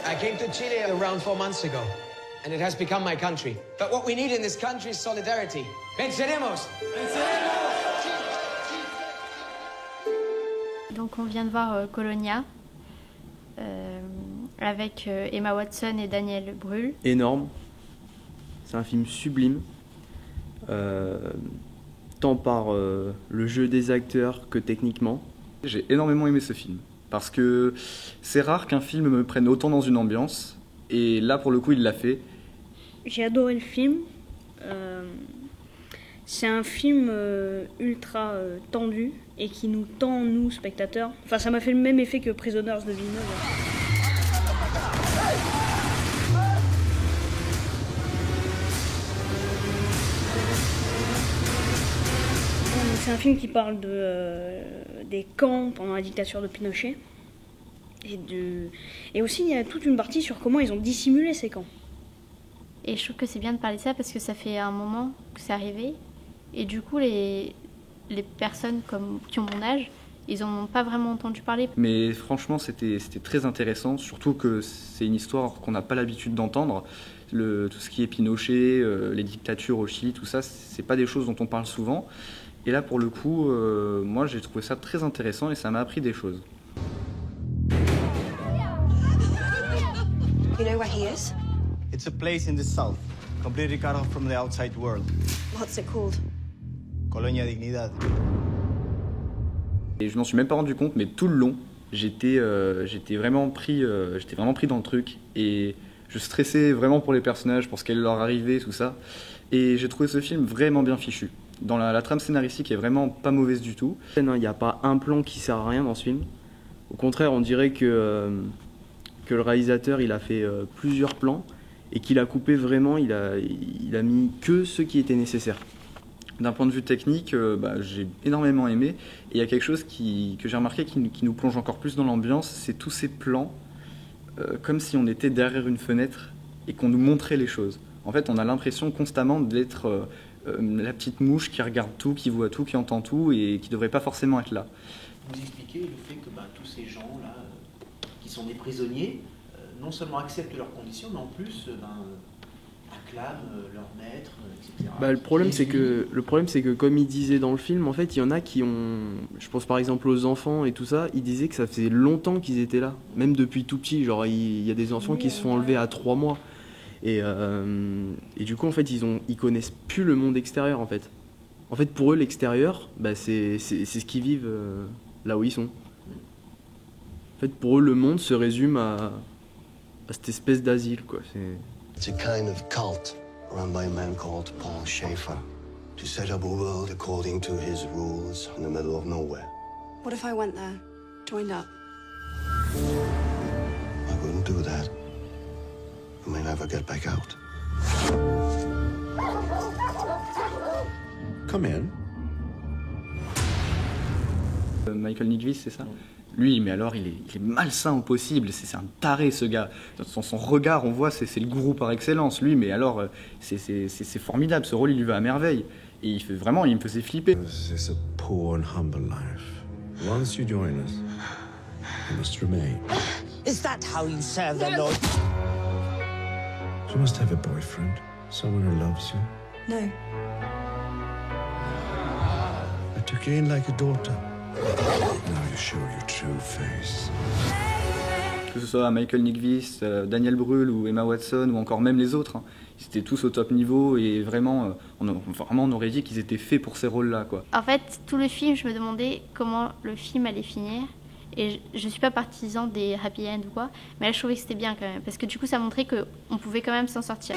I came to Chile around 4 months ago, and it has become my country. But what we need in this country is solidarity. Venceremos! Venceremos! Donc on vient de voir Colonia, avec Emma Watson et Daniel Brühl. Énorme, c'est un film sublime, tant par le jeu des acteurs que techniquement. J'ai énormément aimé ce film, parce que c'est rare qu'un film me prenne autant dans une ambiance, et là pour le coup il l'a fait. J'ai adoré le film, c'est un film ultra tendu et qui nous tend, nous, spectateurs. Enfin, ça m'a fait le même effet que Prisoners de Villeneuve. C'est un film qui parle des camps pendant la dictature de Pinochet. Et aussi, il y a toute une partie sur comment ils ont dissimulé ces camps. Et je trouve que c'est bien de parler de ça parce que ça fait un moment que c'est arrivé. Et du coup, les personnes qui ont mon âge, ils n'en ont pas vraiment entendu parler. Mais franchement, c'était très intéressant, surtout que c'est une histoire qu'on n'a pas l'habitude d'entendre. Tout ce qui est Pinochet, les dictatures au Chili, tout ça, c'est pas des choses dont on parle souvent. Et là, pour le coup, moi, j'ai trouvé ça très intéressant et ça m'a appris des choses. You know where he is? It's a place in the south, completely cut off from the outside world. What's it called? Colonia Dignidad. Et je m'en suis même pas rendu compte, mais tout le long, j'étais vraiment pris dans le truc et je stressais vraiment pour les personnages, pour ce qu'allait leur arriver, tout ça. Et j'ai trouvé ce film vraiment bien fichu. Dans la trame scénaristique est vraiment pas mauvaise du tout. Il n'y a pas un plan qui sert à rien dans ce film. Au contraire, on dirait que le réalisateur il a fait plusieurs plans et qu'il a coupé vraiment, il a mis que ceux qui étaient nécessaires. D'un point de vue technique, j'ai énormément aimé. Et il y a quelque chose que j'ai remarqué qui nous plonge encore plus dans l'ambiance, c'est tous ces plans, comme si on était derrière une fenêtre et qu'on nous montrait les choses. En fait, on a l'impression constamment d'être la petite mouche qui regarde tout, qui voit tout, qui entend tout et qui ne devrait pas forcément être là. Vous expliquez le fait que tous ces gens-là, qui sont des prisonniers, non seulement acceptent leurs conditions, mais en plus acclament leur maître, etc. Le problème c'est que comme il disait dans le film, en fait il y en a qui ont, je pense par exemple aux enfants et tout ça, ils disaient que ça faisait longtemps qu'ils étaient là, même depuis tout petit, genre il y a des enfants qui se font enlever à 3 mois et du coup en fait ils connaissent plus le monde extérieur en fait. En fait pour eux l'extérieur c'est ce qu'ils vivent là où ils sont. En fait pour eux le monde se résume à cette espèce d'asile quoi. It's a kind of cult run by a man called Paul Schaefer to set up a world according to his rules in the middle of nowhere. What if I went there, joined up? I wouldn't do that. I may never get back out. Come in. Michael Nyqvist, c'est ça ? Lui, mais alors, il est malsain au possible, c'est un taré ce gars. Dans son regard, on voit, c'est le gourou par excellence. Lui, mais alors, c'est formidable, ce rôle, il lui va à merveille. Et il me faisait flipper. This is a poor and humble life. Once you join us, you must remain. Is that how you serve the Lord? You must have a boyfriend, someone who loves you. No. I took you in like a daughter. Now you show your true face. Que ce soit Michael Nyqvist, Daniel Brühl ou Emma Watson ou encore même les autres, ils étaient tous au top niveau et vraiment, on aurait dit qu'ils étaient faits pour ces rôles-là, quoi. En fait, tout le film, je me demandais comment le film allait finir. Et je suis pas partisan des happy end ou quoi, mais là je trouvais que c'était bien quand même, parce que du coup ça montrait qu'on pouvait quand même s'en sortir.